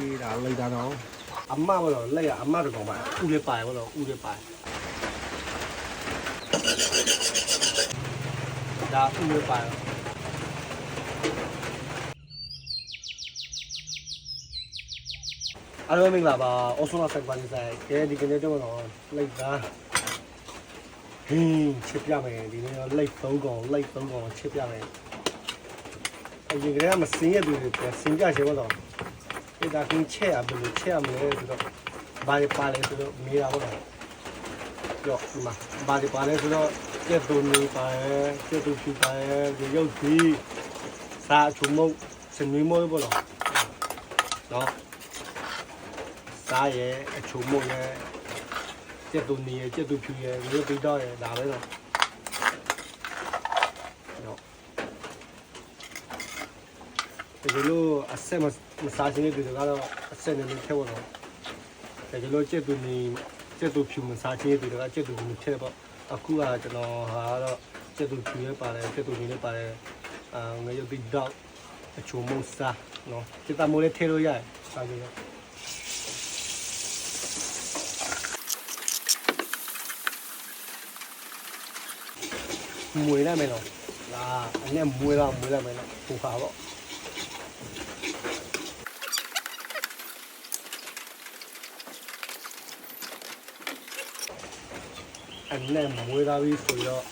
ဒီဒါလိုက်တာတော့အမမလို့လက်ရအမတကောင်ပါဥလေးပါဘောလို့ဥလေးပါဒါဥလေးပါအားလုံးမင်္ဂလာပါအော်ဆိုနာဆက်ပါနေဆိုင်ကဲဒီကနေ့တော့လိုက်တာဟင်းချစ်ပြမယ်ဒီနေ့တော့လိုက်3ကောင်လိုက်3ကောင်ချစ်ပြမယ်အရင်ကတည်းကမစင်းရသူတွေစင်းပြချင်တော့အဲ့ဒါကင်းချက်ရဘယ်လိုချက်ရမလဲဆိုတော့ဘာတွေပါလဲဆိုတော့မေးတာပေါ့ကြောက်ဒီမှာဘာတွေပါလဲဆိုတော့ကျက်သူနေပါတယ်ကျက်သူဖြူပါတယ်ဒီရုပ်ကြီးစာချုံမုတ်စနွေးမိုးပေါ့နော်စားရဲ့အချုံမုတ်ရဲ့ကျက်သူနေရဲ့ကျက်သူဖြူရဲ့ရုပ်ပြီးတော့ရဲ့ဒါပဲတော့ဒီလိုအဆက်မစားခြင်းတွေကတော့အဆက်နဲ့ထည့်ဖို့တော့ဒီလိုကျက်သူနေကျက်သူဖြူမစားခြင်းတွေကတော့ကျက်သူနေထည့်ပေါ့အခုကကျွန်တော်ဟာတော့ကျက်သူဖြူရဲ့ပါတယ်ကျက်သူနေလည်းပါတယ်ငရုတ်တိတော့အချိုမုံစားနော်ကျက်တမိုးလေးထည့်လို့ရတယ်စားကြည့်တော့မွေးလိုက်မယ်နော်လာအဲ့မွေးလိုက်မယ်နော်ပူပါပေါ့အဲ့နဲ့မွေးလာပြီဆိုတော့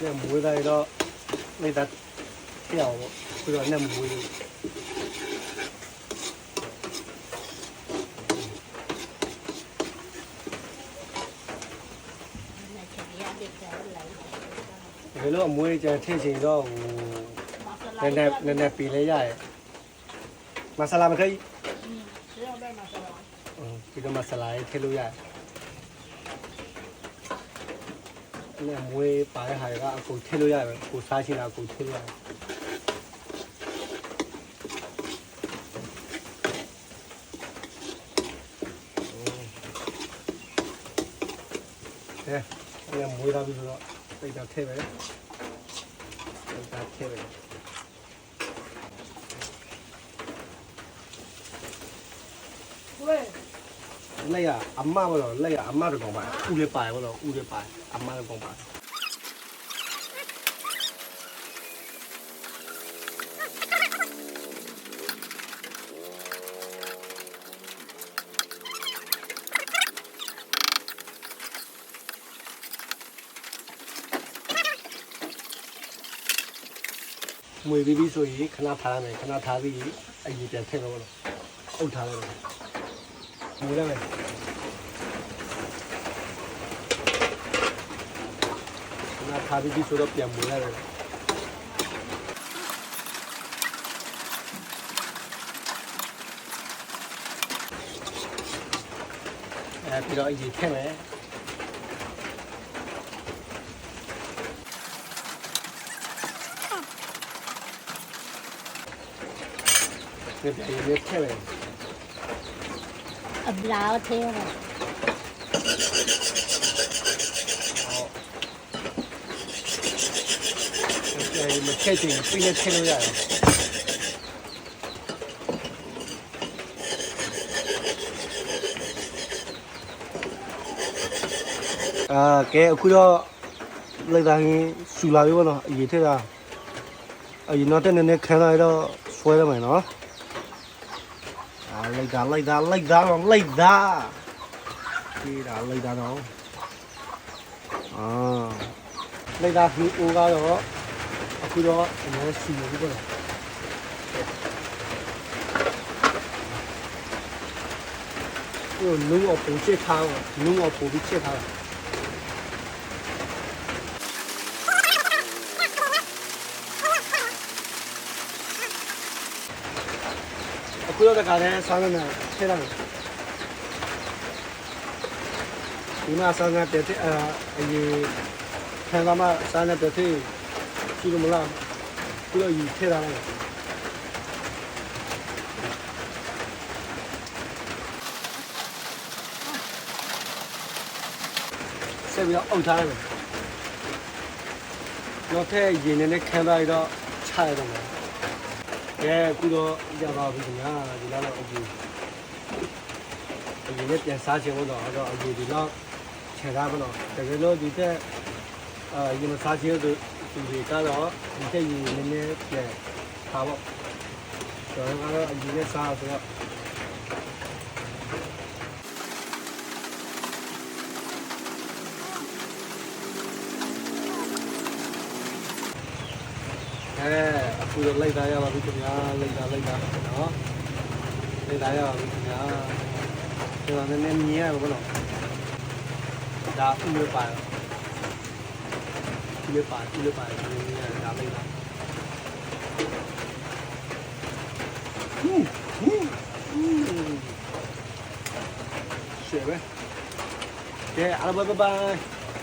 အဲ့မွေးလာတော့နေတာပြောင်းပေါ့ပြီးတော့နဲ့မွေးလို့ဒီလိုမွေးကြထည့်ချင်တော့နည်းနည်းပီလဲရတယ်မဆလာမခိုးဒီတော့မဆလာရေးထည့်လို့ရတယ်နဲ့မွေးပါတဲ့ဟာကအကုန်ထည့်လို့ရတယ်ကိုစားချင်တာကိုထည့်လို့ရတယ်အဲ့မွေးလာပြီဆိုတော့တိတ်တော့ထည့်ပဲဒါထည့်ပဲလက်ရအမဘောလို့လက်ရအမတကောင်ပါဥလေးပါဘောလို့ဥလေးပါအမတကောင်ပါမွေပြီးဆိုရင်ခဏထားမယ်ခဏထားပြီးအရင်ပြန်ထည့်လို့အုပ်ထားလိုက်မွေးလိုက်မယ်ခဏထားပြီးဆိုတော့ပြန်မွေးလိုက်တယ်ပြီးတော့အရင်ထည့်မယ်ဒီပြန်ရေးထည့်မယ်အပလာထဲရဒီမထည့်ချင်ပြည့်ထည့်လို့ရတယ်ကဲအခုတော့လိုက်တိုင်းစူလာပြီပေါ့နော်အရေးထည့်တာအရင်တော့တက်နေခန်းလိုက်တော့ဆွဲရမယ်နော်လိုက်တာဒီဒါလိုက်တာတော့လိုက်တာဒီအိုးကတော့အခုတော့အများစီနေပြီပေါ့ဒီနုံအပူချက်ထားနုံအပူပြီးချက်ထားအခုတော့တခါတည်းဆောင်းနေထည့်လိုက်ဒီမှာဆောင်းနေတဲ့အရင်ခံကမှဆောင်းနေတဲ့ကြည့်လို့မလားပြီးတော့ယူထည့်လိုက်ဆက်ပြီးတော့အုပ်ထားလိုက် နောက်ထပ်ရေနေနဲ့ခန်းသားရတော့ချရတော့မယ်ကဲအခုတော့ရပါပြီခင်ဗျာဒီလောက်တော့ okay ဒီနေ့ပြန်စားချင်လို့တော့အဲ့တော့အရေးဒီလောက်ခြေကားမလို့တကယ်လို့ဒီတက်ရေမစားချင်လို့ဒီတွေကတော့ဒီတက်ရေနည်းနည်းပြန်ထားပေါ့ကျွန်တော်ကတော့အရေးနဲ့စားဆိုတော့အခုလိုက်သားရပါပြီခင်ဗျာလိုက်သားနော်လိုက်သားရပါပြီခင်ဗျာကျွန်တော်နည်းနည်းမြင်ရပါတော့ဒါဥပပါဥပပါနည်းနည်းဒါလိုက်သားရှယ်ပဲကဲအားလုံးဘိုင်